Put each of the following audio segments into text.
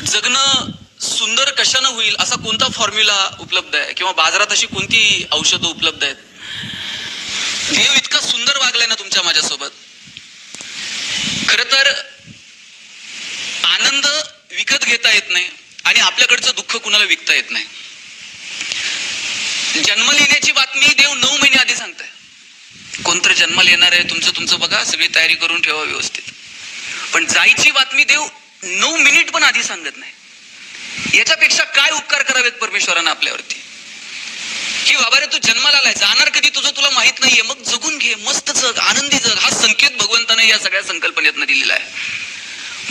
जगणं सुंदर कशानं होईल असा कोणता फॉर्म्युला उपलब्ध आहे किंवा बाजारात अशी कोणती औषधं उपलब्ध आहेत? देव इतका सुंदर वागलाय ना तुमच्या माझ्यासोबत. खर तर आनंद विकत घेता येत नाही आणि आपल्याकडचं दुःख कुणाला विकता येत नाही. जन्म लिहिण्याची बातमी देव 9 महिने आधी सांगताय. कोणतरी जन्माला येणार आहे, तुमचं बघा, सगळी तयारी करून ठेवा व्यवस्थित. पण जायची बातमी देव 9 मिनिट पण आधी सांगत नाही. याच्यापेक्षा काय उपकार करावेत परमेश्वरानं आपल्यावरती, की बाबा रे तू जन्माला आलाय, जाणार कधी तुझं तुला माहित नाहीये, मग जगून घे, मस्त जग, आनंदी जग. हा संकेत भगवंताने या सगळ्या संकल्पनेतनं दिलेला आहे.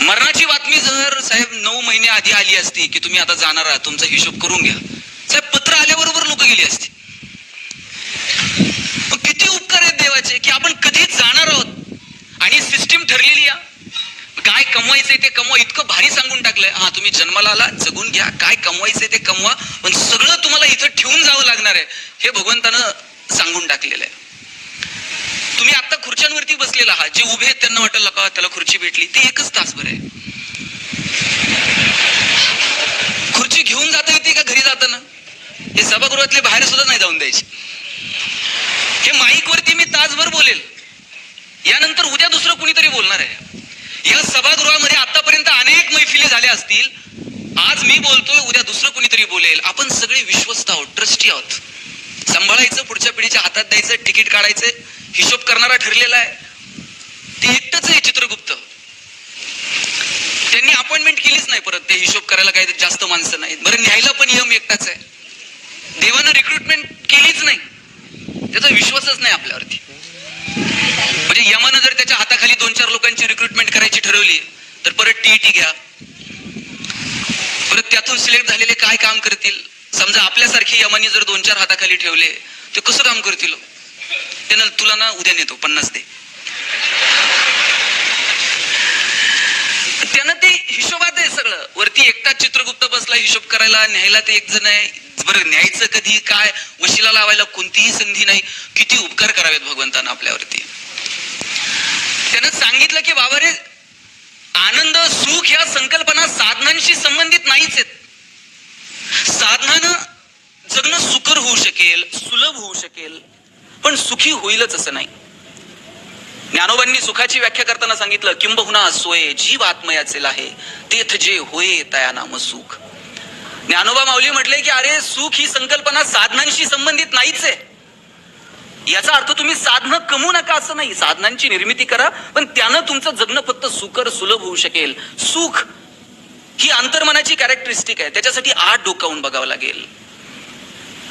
मरणाची बातमी जर साहेब 9 महिने आधी आली असती की तुम्ही आता जाणार आहात, तुमचा हिशोब करून घ्या, साहेब पत्र आल्याबरोबर लोक गेली असती. किती उपकार आहेत देवाचे की आपण कधी जाणार आहोत आणि सिस्टीम ठरलेली आहे. काय कमवायचंय ते कमवा, इतकं भारी सांगून टाकलंय. हा तुम्ही जन्माला आला, जगून घ्या, काय कमवायचंय ते कमवा, पण सगळं तुम्हाला इथं ठेवून जावं लागणार आहे हे भगवंतानं सांगून टाकलेलं आहे. तुम्ही आता खुर्च्यांवरती बसलेला आहात, जे उभे आहेत त्यांना वाटेल का त्याला खुर्ची भेटली, ते एकच तासभर आहे. खुर्ची घेऊन जाता येते का घरी जाताना? हे सभागृहातले बाहेर सुद्धा नाही जाऊन द्यायचे. हे माईक वरती मी तासभर बोलेल, यानंतर उद्या दुसरं कुणीतरी बोलणार आहे. या सभागृहामध्ये आतापर्यंत अनेक मैफिली झाल्या असतील, आज मी बोलतोय, उद्या दुसरं कुणीतरी बोलेल. आपण सगळे विश्वस्त आहोत, ट्रस्टी आहोत. सांभाळायचं, पुढच्या पिढीच्या हातात द्यायचं, तिकीट काढायचं, हिशोब करणारा ठरलेला आहे. ते एकटंच आहे चित्रगुप्त. त्यांनी अपॉइंटमेंट केलीच नाही परत, ते हिशोब करायला काही जास्त माणसं नाहीत. बरं, न्यायला पण यम एकटाच आहे. देवानं रिक्रुटमेंट केलीच नाही, त्याचा विश्वासच नाही आपल्यावरती. म्हणजे यमानं जर त्याच्या हाताखाली 2-4 लोकांची रिक्रुटमेंट करायची ठरवली तर परत टीईटी घ्या, परत त्यातून सिलेक्ट झालेले काय काम करतील. समजा आपल्यासारखी यमानी जर 2-4 हाताखाली ठेवले ते कसं काम करतील? त्यानं तुला ना उद्या नेतो 50 दे. त्यानं ते हिशोबात आहे सगळं. वरती एकटाच चित्रगुप्त बसला हिशोब करायला, न्यायला ते एक जण आहे. बरं, न्यायचं कधी, काय, वशिला लावायला कोणतीही संधी नाही. किती उपकार करावेत भगवंतानं आपल्यावरती. त्यानं सांगितलं की बाबा रे, आनंद सुख या संकल्पना साधनांशी संबंधित नाहीच आहेत. साधनानं जगणं सुकर होऊ शकेल, सुलभ होऊ शकेल, पण सुखी होईलच असं नाही. ज्ञानोबांनी सुखाची व्याख्या करताना सांगितलं, किंबहुना सोय जीव आत्मयाचे आहे, तेथ जे होय तया नाम सुख. ज्ञानोबा माऊली म्हटले की अरे, सुख ही संकल्पना साधनांशी संबंधित नाहीच आहे. याचा अर्थ तुम्ही साधनं कमवू नका असं नाही, साधनांची निर्मिती करा, पण त्यानं तुमचं जगणं फक्त सुकर सुलभ होऊ शकेल. सुख ही अंतर्मनाची कॅरेक्टरिस्टिक आहे, त्याच्यासाठी आत डोकावून बघावं लागेल.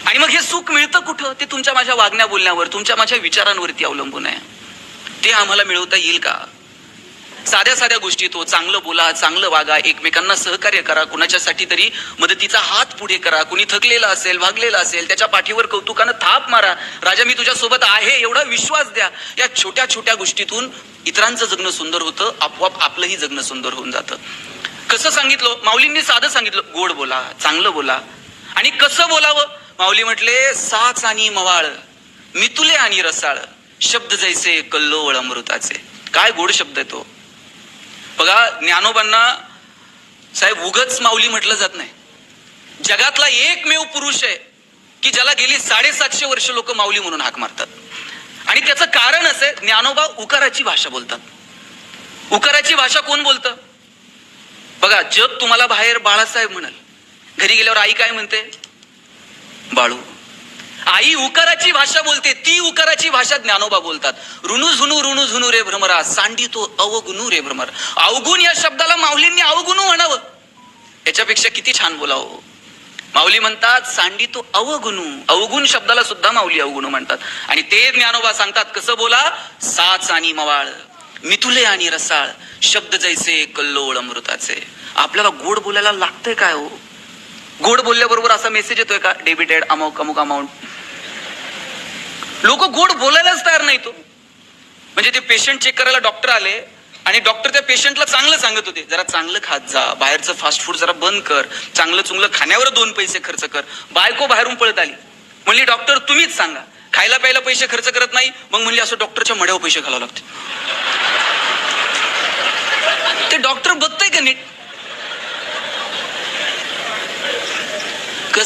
आणि मग हे सुख मिळतं कुठं? ते तुमच्या माझ्या वागण्या बोलण्यावर, तुमच्या माझ्या विचारांवरती अवलंबून आहे. ते आम्हाला मिळवता येईल का? साध्या साध्या गोष्टीत हो, चांगलं बोला, चांगलं वागा, एकमेकांना सहकार्य करा, कुणाच्यासाठी तरी मदतीचा हात पुढे करा. कुणी थकलेला असेल, भागलेला असेल, त्याच्या पाठीवर कौतुकानं थाप मारा. राजा मी तुझ्या सोबत आहे एवढा विश्वास द्या. या छोट्या छोट्या गोष्टीतून इतरांचं जगणं सुंदर होतं, आपोआप आपलंही जगणं सुंदर होऊन जातं. कसं सांगितलं माऊलींनी? साधं सांगितलं, गोड बोला, चांगलं बोला. आणि कसं बोलावं? माऊली म्हटले, साच आणि मवाळ, मितुले आणि रसाळ, शब्द जैसे कल्लोळ अमृताचे. काय गोड शब्द आहे तो. बघा, ज्ञानोबांना साहेब उगच माऊली म्हटलं जात नाही. जगातला एकमेव पुरुष आहे की ज्याला गेली 750 वर्ष लोक माऊली म्हणून हाक मारतात. आणि त्याचं कारण असं आहे, ज्ञानोबा उकाराची भाषा बोलतात. उकाराची भाषा कोण बोलतं? बघा, जग तुम्हाला बाहेर बाळासाहेब म्हणाल, घरी गेल्यावर आई काय म्हणते? बाळू. आई उकाराची भाषा बोलते, ती उकाराची भाषा ज्ञानोबा बोलतात. ऋणू झुनू रे भ्रमरा, सांडी तो अवगुणू रे भ्रमर. अवगुण या शब्दाला माऊलींनी अवगुणू म्हणावं, याच्यापेक्षा किती छान बोलावं. माऊली म्हणतात सांडी तो अवगुणू. अवगुण शब्दाला सुद्धा माऊली अवगुणू म्हणतात. आणि ते ज्ञानोबा सांगतात कसं बोला? साच आणि मवाळ, मिथुले आणि रसाळ, शब्द जैसे कल्लोळ अमृताचे. आपल्याला गोड बोलायला लागतंय काय हो? गोड बोलल्याबरोबर असा मेसेज येतोय का? डेबिटेड अमुक अमुक अमाऊंट. लोक गोड बोलायलाच तयार नाही तो. म्हणजे ते पेशंट चेक करायला डॉक्टर आले आणि डॉक्टर त्या पेशंटला चांगलं सांगत होते, जरा चांगलं खात जा, बाहेरचं फास्ट फूड जरा बंद कर, चांगलं चुंगलं खाण्यावर 2 पैसे खर्च कर. बायको बाहेरून पळत आली, म्हणली डॉक्टर तुम्हीच सांगा, खायला प्यायला पैसे खर्च करत नाही. मग म्हणली असं डॉक्टरच्या मड्यावर पैसे घालावं लागते. ते डॉक्टर बघतोय का नीट?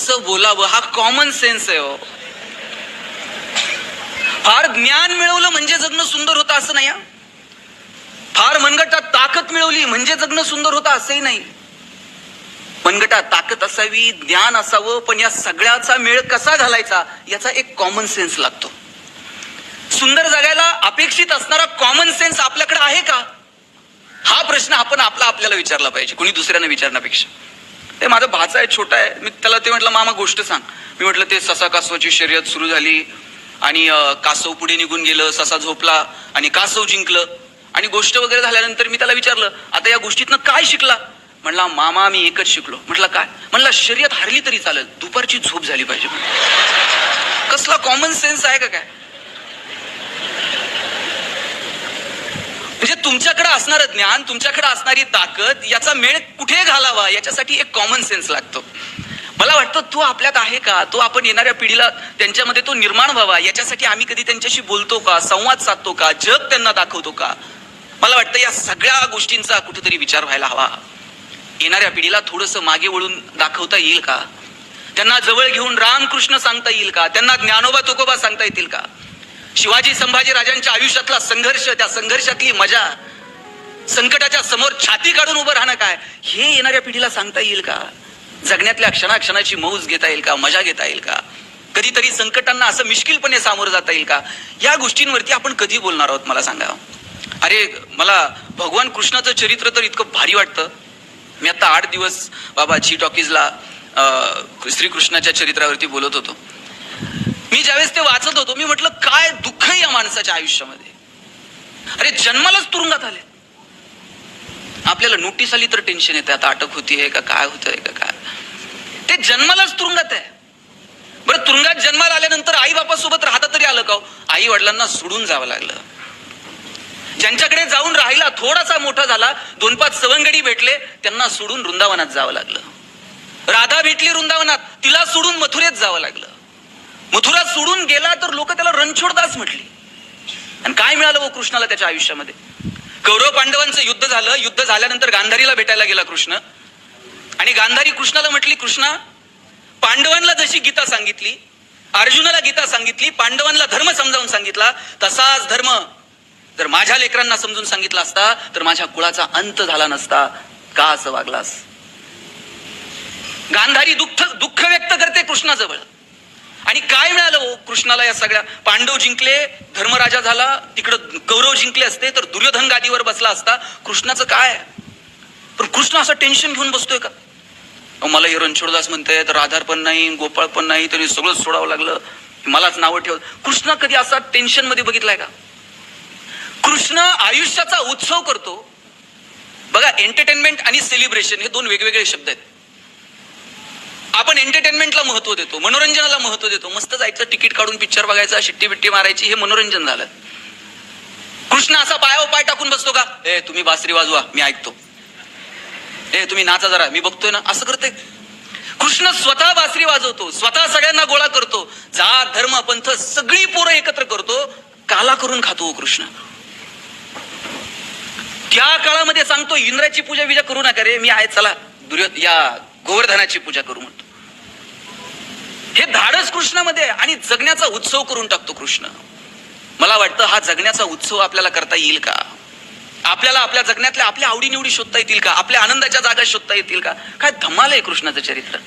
कसं बोलावं हा कॉमन सेन्स आहे. हो, फार ज्ञान मिळवलं म्हणजे जगणं सुंदर होतं असं नाही. फार मनगटात ताकद मिळवली म्हणजे जगणं सुंदर होतं असंही नाही. मनगटात ताकद असावी, ज्ञान असावं, पण या सगळ्याचा मेळ कसा घालायचा याचा एक कॉमन सेन्स लागतो. सुंदर जगायला अपेक्षित असणारा कॉमन सेन्स आपल्याकडे आहे का, हा प्रश्न आपण आपल्याला विचारला पाहिजे, कोणी दुसऱ्याने विचारण्यापेक्षा. ते माझा भाचा आहे, छोटा आहे, मी त्याला ते म्हटलं मामा गोष्ट सांग. मी म्हटलं ते ससा कासवाची शर्यत सुरू झाली आणि कासव पुढे निघून गेलं, ससा झोपला आणि कासव जिंकलं आणि गोष्ट वगैरे झाल्यानंतर मी त्याला विचारलं आता या गोष्टीतनं काय शिकला. म्हणला मामा मी एकच शिकलो. म्हटलं काय. म्हणला शर्यत हारली तरी चालेल, दुपारची झोप झाली पाहिजे. कसला कॉमन सेन्स आहे का काय. म्हणजे तुमच्याकडे असणारं ज्ञान, तुमच्याकडे असणारी ताकद याचा मेळ कुठे घालावा याच्यासाठी एक कॉमन सेन्स लागतो. मला वाटतं तो आपल्यात आहे का, तो आपण येणाऱ्या पिढीला त्यांच्यामध्ये तो निर्माण व्हावा याच्यासाठी आम्ही कधी त्यांच्याशी बोलतो का, संवाद साधतो का, जग त्यांना दाखवतो का. मला वाटतं या सगळ्या गोष्टींचा कुठेतरी विचार व्हायला हवा. येणाऱ्या पिढीला थोडंसं मागे वळून दाखवता येईल का, त्यांना जवळ घेऊन रामकृष्ण सांगता येईल का, त्यांना ज्ञानोबा तुकोबा सांगता येतील का. शिवाजी संभाजी राजांच्या आयुष्यातला संघर्ष, त्या संघर्षातली मजा, संकटाच्या समोर छाती काढून उभं राहणं काय, हे येणाऱ्या पिढीला सांगता येईल का. जगण्यातल्या क्षणाक्षणाची मौज घेता येईल का, मजा घेता येईल का, कधीतरी संकटांना असं मिश्किलपणे सामोरं जाता येईल का. या गोष्टींवरती आपण कधी बोलणार आहोत मला सांगा. अरे मला भगवान कृष्णाचं चरित्र तर इतकं भारी वाटतं. मी आता 8 दिवस बाबा जी टॉकीजला श्रीकृष्णाच्या चरित्रावरती बोलत होतो. मी ज्यावेळेस ते वाचत होतो मी म्हटलं काय दुःख या माणसाच्या आयुष्यामध्ये. अरे जन्मालाच तुरुंगात आले, आपल्याला नोटीस आली तर टेन्शन येते, आता अटक होतीये का, काय होतंय का काय. ते जन्मालाच तुरुंगात आहे. बरं तुरुंगात जन्माला आल्यानंतर आई बापासोबत राहता तरी आलं का. आई वडिलांना सोडून जावं लागलं. ज्यांच्याकडे जाऊन राहिला, थोडासा मोठा झाला, 2-5 सवंगडी भेटले, त्यांना सोडून वृंदावनात जावं लागलं. राधा भेटली वृंदावनात, तिला सोडून मथुरेत जावं लागलं. मथुरा सोडून गेला तर लोक त्याला रणछोडदास म्हटली. आणि काय मिळालं वो कृष्णाला त्याच्या आयुष्यामध्ये. कौरव पांडवांचं युद्ध झालं. युद्ध झाल्यानंतर गांधारीला भेटायला गेला कृष्ण आणि गांधारी कृष्णाला म्हटली कृष्णा पांडवांना जशी गीता सांगितली, अर्जुनाला गीता सांगितली, पांडवांना धर्म समजावून सांगितला, तसाच धर्म जर माझ्या लेकरांना समजून सांगितला असता तर माझ्या कुळाचा अंत झाला नसता. का असं वागलास. गांधारी दुःख व्यक्त करते कृष्णाजवळ. आणि काय मिळालं हो कृष्णाला या सगळ्या. पांडव जिंकले, धर्मराजा झाला, तिकडं कौरव जिंकले असते तर दुर्योधन गादीवर बसला असता. कृष्णाचं काय. पण कृष्ण असं टेन्शन घेऊन बसतोय का. मला हे रणछोडदास म्हणते तर राधार पण नाही, गोपाळ पण नाही, तरी सगळं सोडावं लागलं, मलाच नावं ठेवत. कृष्ण कधी असा टेन्शन मध्ये बघितलाय का. कृष्ण आयुष्याचा उत्सव करतो. बघा एंटरटेनमेंट आणि सेलिब्रेशन हे 2 वेगवेगळे शब्द आहेत. आपण एंटरटेनमेंटला महत्व देतो, मनोरंजनाला महत्व देतो. मस्त जायचं, तिकीट काढून पिक्चर बघायचा, शिट्टी बिट्टी मारायची, हे मनोरंजन झालं. कृष्ण असा पायावर पाय टाकून बसतो का. ए तुम्ही बासरी वाजवा मी ऐकतो, ए तुम्ही नाचा जरा मी बघतोय ना, असं करते. कृष्ण स्वतः बासरी वाजवतो, स्वतः सगळ्यांना गोळा करतो, जात धर्म पंथ सगळी पोरं एकत्र करतो. काला करून खातो कृष्ण. त्या काळामध्ये सांगतो इंद्राची पूजा विजा करू नका रे, मी आहे, चला या गोवर्धनाची पूजा करू म्हणतो. हे धाडस कृष्णामध्ये आणि जगण्याचा उत्सव करून टाकतो कृष्ण. मला वाटतं हा जगण्याचा उत्सव आपल्याला करता येईल का. आपल्याला आपल्या जगण्यातल्या आपल्या आवडीनिवडी शोधता येतील का, आपल्या आनंदाच्या जागा शोधता येतील का. काय धमाल आहे कृष्णाचं चरित्र.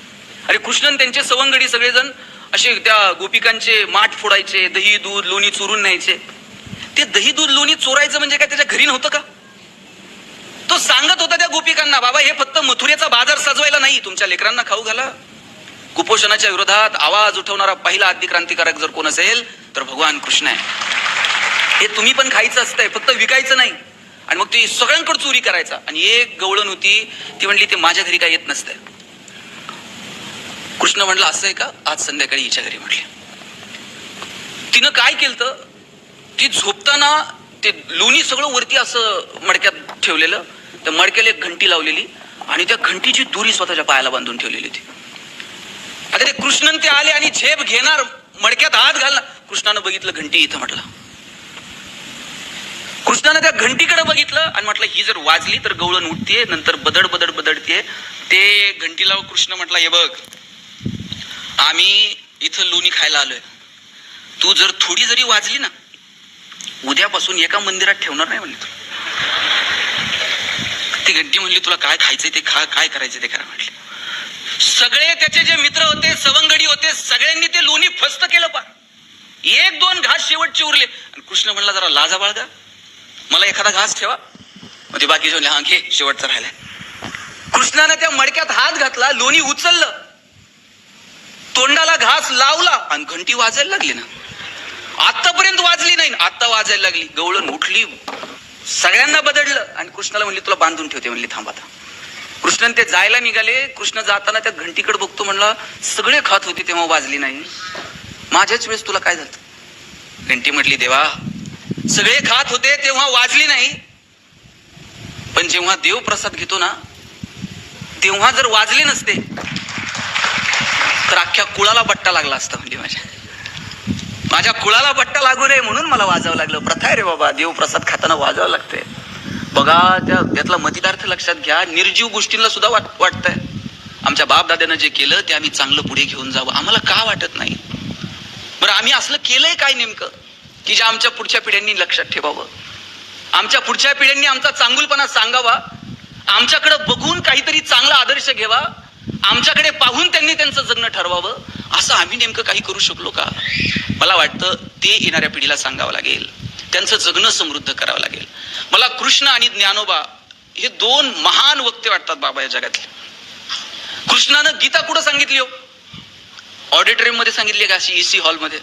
अरे कृष्णन त्यांचे सवंगडी सगळेजण असे त्या गोपिकांचे माठ फोडायचे, दही दूध लोणी चोरून न्यायचे. ते दही दूध लोणी चोरायचं म्हणजे काय त्याच्या घरी नव्हतं का. तो सांगत होता त्या गोपिकांना बाबा हे फक्त मथुरेचा बाजार सजवायला नाही, तुमच्या लेकरांना खाऊ घाला. कुपोषणाच्या विरोधात आवाज उठवणारा पहिला आद्य क्रांतिकारक जर कोण असेल तर भगवान कृष्ण आहे. हे तुम्ही पण खायचं असतंय, फक्त विकायचं नाही. आणि मग ते सगळ्यांकडे चोरी करायचा. आणि एक गवळण होती, ती म्हणली ते माझ्या घरी काय येत नसतंय. कृष्ण म्हणलं असं आहे का, आज संध्याकाळी हिच्या घरी म्हटले. तिनं काय केलं, ती झोपताना ते लोणी सगळं वरती असं मडक्यात ठेवलेलं, त्या मडक्याला एक घंटी लावलेली आणि त्या घंटीची दोरी स्वतःच्या पायाला बांधून ठेवलेली होती. आता ते कृष्णन ते आले आणि झेप घेणार, मडक्यात हात घालणार. कृष्णानं बघितलं घंटी इथं, म्हटलं. कृष्णानं त्या घंटीकडे बघितलं आणि म्हटलं ही जर वाजली तर गवळण उठतीये, नंतर बदड बदड बदडतीये. ते घंटीला कृष्ण म्हटला हे बघ आम्ही इथं लोणी खायला आलोय, तू जर थोडी जरी वाजली ना, उद्यापासून एका मंदिरात ठेवणार नाही म्हणली. ती घंटी म्हणली तुला काय खायचंय ते खा, काय करायचं ते करा म्हटले. सगळे त्याचे जे मित्र होते, सवंगडी होते, सगळ्यांनी ते लोणी फस्त केलं. पा एक दोन घास शेवटचे उरले. आणि कृष्ण म्हणला जरा लाजा बाळगा, मला एखादा घास ठेवा. मग ते बाकीचे म्हणले हा घे, शेवटचा राहिलाय. कृष्णाने त्या मडक्यात हात घातला, लोणी उचललं, तोंडाला घास लावला आणि घंटी वाजायला लागली ना. आतापर्यंत वाजली नाही, आता वाजायला लागली. गवळण उठली, सगळ्यांना बदललं. आणि कृष्णाला म्हणली तुला बांधून ठेवते म्हणली, थांब आता. कृष्णन ते जायला निघाले. कृष्ण जाताना त्या घंटीकडे बघतो, म्हणला सगळे खात होते तेव्हा वाजली नाही, माझ्याच वेळेस तुला काय झालं? घंटी म्हटली देवा, सगळे खात होते तेव्हा वाजली नाही, पण जेव्हा देव प्रसाद घेतो ना तेव्हा जर वाजले नसते तर अख्ख्या कुळाला बट्टा लागला असता. म्हणजे माझ्या कुळाला बट्टा लागू नये म्हणून मला वाजावं लागलं. प्रथा आहे रे बाबा, देव प्रसाद खाताना वाजावं लागतंय. बघा त्यातला मतितार्थ लक्षात घ्या. निर्जीव गोष्टींना सुद्धा वाटतंय आमच्या बाप दाद्यानं जे केलं ते आम्ही चांगलं पुढे घेऊन जावं, आम्हाला का वाटत नाही? बरं आम्ही असलं केलंय काय नेमकं की जे आमच्या पुढच्या पिढ्यांनी लक्षात ठेवावं, आमच्या पुढच्या पिढ्यांनी आमचा चांगुलपणा सांगावा, आमच्याकडे बघून काहीतरी चांगला आदर्श घ्यावा, आमच्याकडे पाहून त्यांनी त्यांचं जगणं ठरवावं. असं आम्ही नेमकं काही करू शकलो का? मला वाटतं ते येणाऱ्या पिढीला सांगावं लागेल, त्यांचं जगणं समृद्ध करावं लागेल. मला कृष्ण आणि ज्ञानोबा हे दोन महान वक्ते वाटतात बाबा या जगातले. कृष्णानं गीता कुठं सांगितली हो? ऑडिटोरियम मध्ये सांगितली का अशी एसी हॉलमध्ये?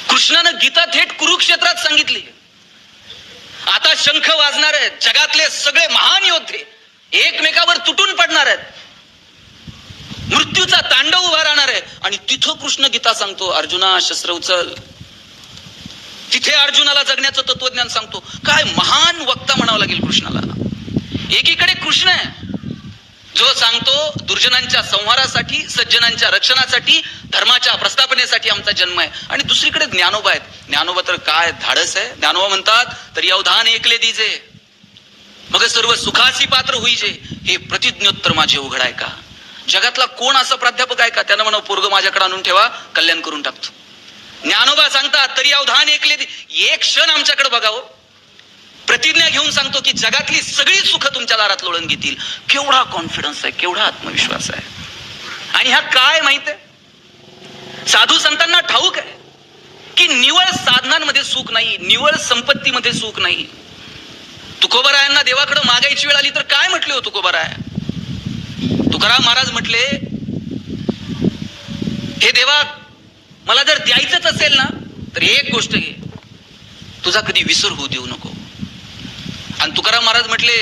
कृष्णानं गीता थेट कुरुक्षेत्रात सांगितली. आता शंख वाजणार आहेत, जगातले सगळे महान योद्धे एकमेकावर तुटून पडणार आहेत, मृत्यूचा तांडव उभा राहणार आहे. आणि तिथं कृष्ण गीता सांगतो, अर्जुना शस्त्र उचल. तिथे अर्जुनाला जगण्याचं तत्वज्ञान सांगतो. काय महान वक्ता म्हणावं लागेल कृष्णाला. एकीकडे कृष्ण आहे जो सांगतो दुर्जनांच्या संहारासाठी, सज्जनांच्या रक्षणासाठी, धर्माच्या प्रस्थापनेसाठी आमचा जन्म आहे. आणि दुसरीकडे ज्ञानोबा आहेत. ज्ञानोबा तर काय धाडस आहे. ज्ञानोबा म्हणतात तर अवधान ऐकले दीजे, मग सर्व सुखासी पात्र होईजे, हे प्रतिज्ञोत्तर माझे उघड आहे का? जगातला कोण असा प्राध्यापक आहे का त्यानं म्हणा पोरग माझ्याकडे आणून ठेवा, कल्याण करून टाकतो. ज्ञानोबा सांगतात तरी अवधान ऐकले, एक क्षण आमच्याकडे बघावं. प्रतिज्ञा घेऊन सांगतो की जगातली सगळी सुख तुमच्या दारात लोळून घेतील. केवढा कॉन्फिडन्स आहे, केवढा आत्मविश्वास आहे. आणि ह्या काय माहित आहे, साधू संतांना ठाऊक आहे की निवळ साधनांमध्ये सुख नाही, निवळ संपत्तीमध्ये सुख नाही. तुकोबारायांना देवाकडे मागायची वेळ आली तर काय म्हटले हो तुकोबाराय? तुकाराम महाराज म्हटले, हे देवा मला जर द्यायचंच असेल ना तर एक गोष्ट घे, तुझा कधी विसर होऊ देऊ नको. आणि तुकाराम महाराज म्हटले,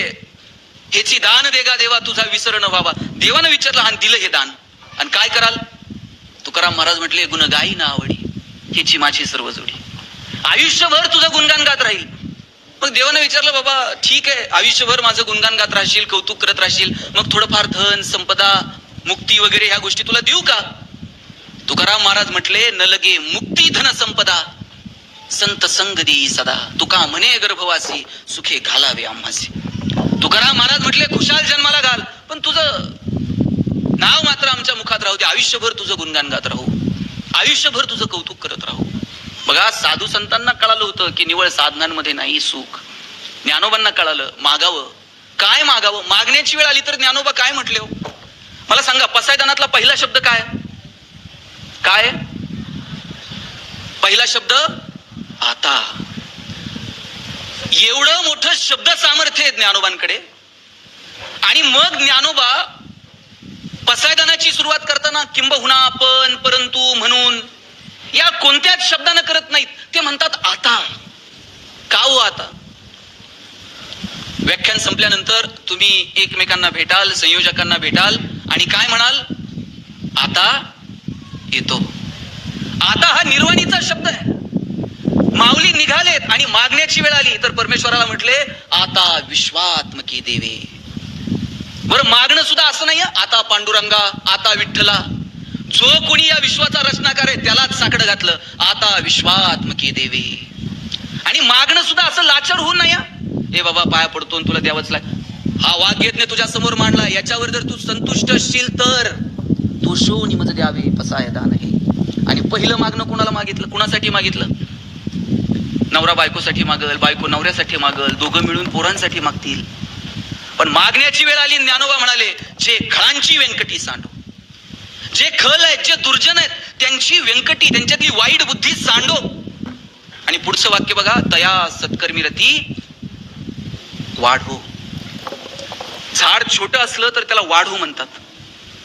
हेची दान देगा देवा तुझा विसर न व्हावा. देवानं विचारलं आणि दिलं हे दान, आणि काय कराल? तुकाराम महाराज म्हटले, गुण गाई ना आवडी, हेची माझी सर्व जोडी. आयुष्यभर तुझं गुणगान गात राहील. मग देवानं विचारलं, बाबा ठीक आहे आयुष्यभर माझं गुणगान गात राहशील, कौतुक करत राहशील, मग थोडंफार धन संपदा मुक्ती वगैरे ह्या गोष्टी तुला देऊ का? तुकाराम महाराज म्हटले, न लगे मुक्ती धन संपदा, संत संग देई सदा, तुका म्हणे गर्भवासी, सुखे घालावे आम्हासी. तुकाराम महाराज म्हटले, खुशाल जन्माला घाल, पण तुझं नाव मात्र आमच्या मुखात राहू दे. आयुष्यभर तुझं गुणगान गात राहू, आयुष्यभर तुझं कौतुक करत राहू. बघा साधू संतांना कळालं होतं की निवळ साधनांमध्ये नाही सुख. ज्ञानोबांना कळालं मागावं. काय मागावं? मागण्याची वेळ आली तर ज्ञानोबा काय म्हटले हो? मला सांगा, पसायदानातला पहिला शब्द काय? काय पहिला शब्द? आता. एवढं मोठं शब्द सामर्थ्य आहे ज्ञानोबांकडे. आणि मग ज्ञानोबा पसायदानाची सुरुवात करताना किंबहुना, पण, परंतु, म्हणून या कोणत्याच शब्दानं करत नाहीत. ते म्हणतात आता. का हो आता? व्याख्यान संपल्यानंतर तुम्ही एकमेकांना भेटाल, संयोजकांना भेटाल आणि काय म्हणाल? आता येतो. आता हा निर्वाणीचा शब्द आहे. माऊली निघालेत आणि मागण्याची वेळ आली तर परमेश्वराला म्हटले, आता विश्वात्मके देवे. बरं मागणं सुद्धा असं नाही, आता पांडुरंगा, आता विठ्ठला. जो कोणी या विश्वाचा रचनाकार आहे त्यालाच साकडं घातलं, आता विश्वात्मके देवे. आणि मागणं सुद्धा असं लाचार होऊन नाही, हे बाबा पाया पडतो तुला द्यावंच लागेल. हा वाग्यज्ञ तुझ्या समोर मांडला, याच्यावर जर तू संतुष्ट असशील तर तू शो निमज द्यावे पसायदा नाही. आणि पहिलं मागणं कुणाला मागितलं, कुणासाठी मागितलं? नवरा बायकोसाठी मागल, बायको नवऱ्यासाठी मागल, दोघं मिळून पोरांसाठी मागतील. पण मागण्याची वेळ आली, ज्ञानोबा म्हणाले जे खळांची व्यंकटी सांडो, जे खल आहेत, जे दुर्जन आहेत, त्यांची व्यंकटी, त्यांच्यातली वाईट बुद्धी सांडो. आणि पुढचं वाक्य बघा, तया सत्कर्मी रती वाढो. झाड छोटं असलं तर त्याला वाढू म्हणतात,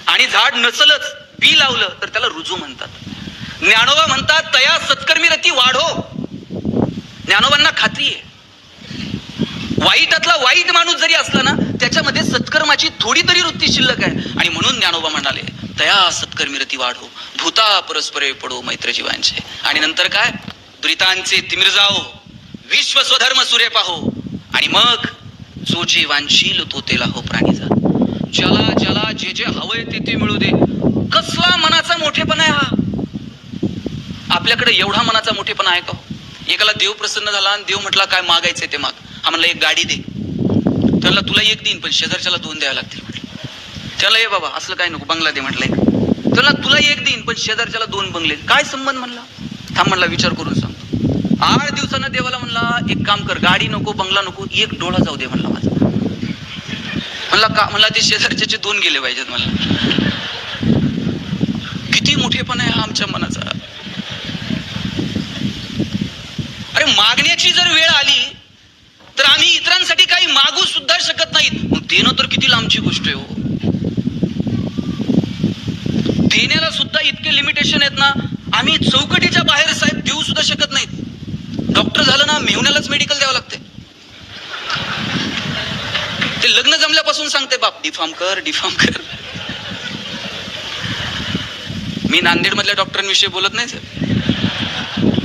आणि झाड नसलच, बी लावलं तर त्याला रुजू म्हणतात. ज्ञानोबा म्हणतात तया सत्कर्मी रती वाढो. ज्ञानोबांना खात्री आहे, वाईटातला वाईट माणूस जरी असला ना, त्याच्यामध्ये सत्कर्माची थोडी तरी वृत्ती शिल्लक आहे. आणि म्हणून ज्ञानोबा म्हणाले तया सत्कर्मी रती वाढो, भूता परस्परे पडो मैत्र जीवांचे. आणि नंतर काय, दुरितांचे तिमिर जाओ, विश्व स्वधर्म सूर्य पाहो. आणि मग जो जे वांशील तो तेला हो प्राणी जा. ज्याला ज्याला जे जे हवंय ते ते मिळू दे. कसला मनाचा मोठेपणा आहे हा? आपल्याकडे एवढा मनाचा मोठेपणा आहे का? एकाला देव प्रसन्न झाला आणि देव म्हटला काय मागायचंय ते माग. हा म्हणला एक गाडी दे, त्याला तुला एक देईन पण शेजारच्याला दोन द्यावे लागतील म्हटलं. त्याला ये बाबा असलं काय नको, बंगला दे म्हटलंय. त्याला तुला एक देईन पण शेजारच्याला दोन बंगले. काय संबंध म्हणला? थांब म्हणला विचार करून सांगतो. 8 दिवसानं देवाला म्हणला एक काम कर, गाडी नको, बंगला नको, एक डोळा जाऊ दे म्हणला माझा. म्हणला का? म्हणला ते शेजारच्याचे 2 गेले पाहिजेत म्हणला. किती मोठेपणा आहे हा आमच्या मनाचा. अरे मागण्याची जर वेळ आली तर आम्ही इतरांसाठी काही मागू सुद्धा शकत नाहीत. मग देणं तर किती लांबची गोष्ट आहे हो. देण्याला सुद्धा इतके लिमिटेशन आहेत ना, आम्ही चौकटीच्या बाहेर साहेब देऊ सुद्धा शकत नाहीत. डॉक्टर झालं ना, मेहुण्यालाच मेडिकल द्यावं लागते. ते लग्न जमल्यापासून सांगते बाप डिफॉर्म कर, डिफॉर्म कर. मी नांदेड मधल्या डॉक्टरांविषयी बोलत नाही सर,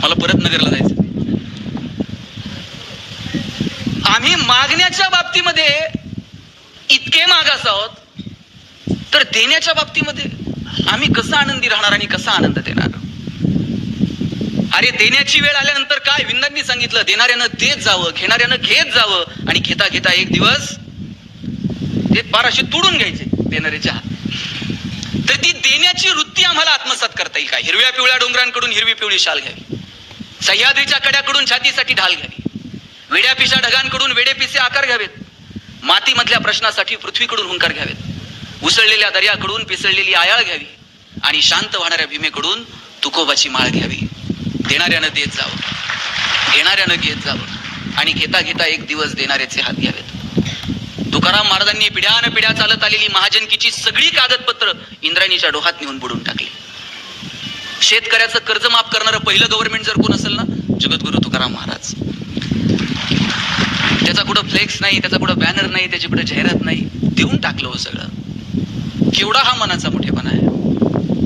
मला परत नगरला जायचं. आम्ही मागण्याच्या बाबतीमध्ये इतके मागास आहोत, तर देण्याच्या बाबतीमध्ये आम्ही कसं आनंदी राहणार आणि कसा आनंद देणार? अरे देण्याची वेळ आल्यानंतर काय विंदांनी सांगितलं, देणाऱ्यानं देत जावं, घेणाऱ्यानं घेत जावं. आणि घेता घेता एक दिवस ते पाराशी तोडून घ्यायचे देणाऱ्याच्या हात. तर ती देण्याची वृत्ती आम्हाला आत्मसात करता येईल का? हिरव्या पिवळ्या डोंगरांकडून हिरवी पिवळी शाल घ्यावी, सह्याद्रीच्या कड्याकडून छातीसाठी ढाल घ्यावी, वेड्या पिशा ढगांकडून वेडे पिसे आकार घ्यावेत, मातीमधल्या प्रश्नासाठी पृथ्वीकडून हुंकार घ्यावेत, उसळलेल्या दर्याकडून पिसळलेली आयाळ घ्यावी, आणि शांत वाहणाऱ्या भीमेकडून तुकोबाची माळ घ्यावी. देणाऱ्यानं देत जावं, घेणाऱ्यानं घेत जावं, आणि घेता घेता एक दिवस देणाऱ्याचे हात घ्यावेत. तुकाराम महाराजांनी पिढ्यान पिढ्या चालत आलेली महाजनकीची सगळी कागदपत्र इंद्रायणीच्या डोहात नेऊन बुडून टाकली. शेतकऱ्याचं कर्ज माफ करणारं पहिलं गव्हर्नमेंट जर कोण असेल ना, जगद्गुरु तुकाराम महाराज. त्याचा कुठं फ्लेक्स नाही, त्याचा कुठं बॅनर नाही, त्याची कुठं जाहिरात नाही, देऊन टाकलं हो सगळं. केवढा हा मनाचा मोठेपणा आहे.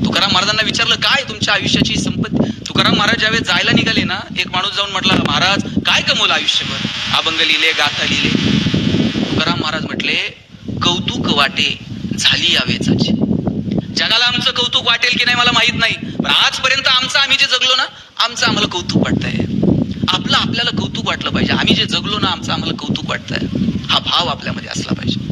तुकाराम महाराजांना विचारलं काय तुमच्या आयुष्याची संपत्ती? तुकाराम महाराज ज्यावेळेस जायला निघाले ना, एक माणूस जाऊन म्हटला महाराज काय कमवलं आयुष्यभर? अभंग लिहिले, गाथा लिहिले. तुकाराम महाराज म्हटले कौतुक वाटे झाली यावेचाची. जगाला आमचं कौतुक वाटेल की नाही मला माहित नाही, पण आजपर्यंत आम्ही जे जगलो ना, आम्हाला कौतुक वाटतंय. आपल्याला कौतुक वाटलं पाहिजे. आम्ही जे जगलो ना, आम्हाला कौतुक वाटतंय. हा भाव आपल्यामध्ये असला पाहिजे.